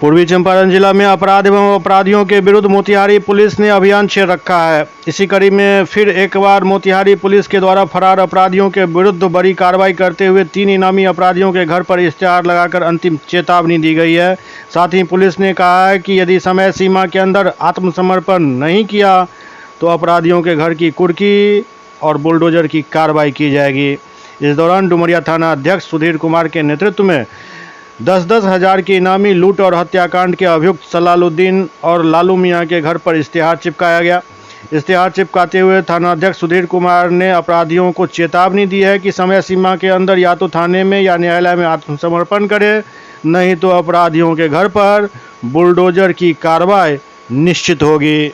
पूर्वी चंपारण जिला में अपराध एवं अपराधियों के विरुद्ध मोतिहारी पुलिस ने अभियान छेड़ रखा है। इसी कड़ी में फिर एक बार मोतिहारी पुलिस के द्वारा फरार अपराधियों के विरुद्ध बड़ी कार्रवाई करते हुए 3 इनामी अपराधियों के घर पर इश्तेहार लगाकर अंतिम चेतावनी दी गई है। साथ ही पुलिस ने कहा है कि यदि समय सीमा के अंदर आत्मसमर्पण नहीं किया तो अपराधियों के घर की कुर्की और बुलडोजर की कार्रवाई की जाएगी। इस दौरान डुमरिया थाना अध्यक्ष सुधीर कुमार के नेतृत्व में 10-10 हज़ार की इनामी लूट और हत्याकांड के अभियुक्त सलालुद्दीन और लालू मियां के घर पर इश्तेहार चिपकाया गया। इश्तेहार चिपकाते हुए थानाध्यक्ष सुधीर कुमार ने अपराधियों को चेतावनी दी है कि समय सीमा के अंदर या तो थाने में या न्यायालय में आत्मसमर्पण करें, नहीं तो अपराधियों के घर पर बुलडोजर की कार्रवाई निश्चित होगी।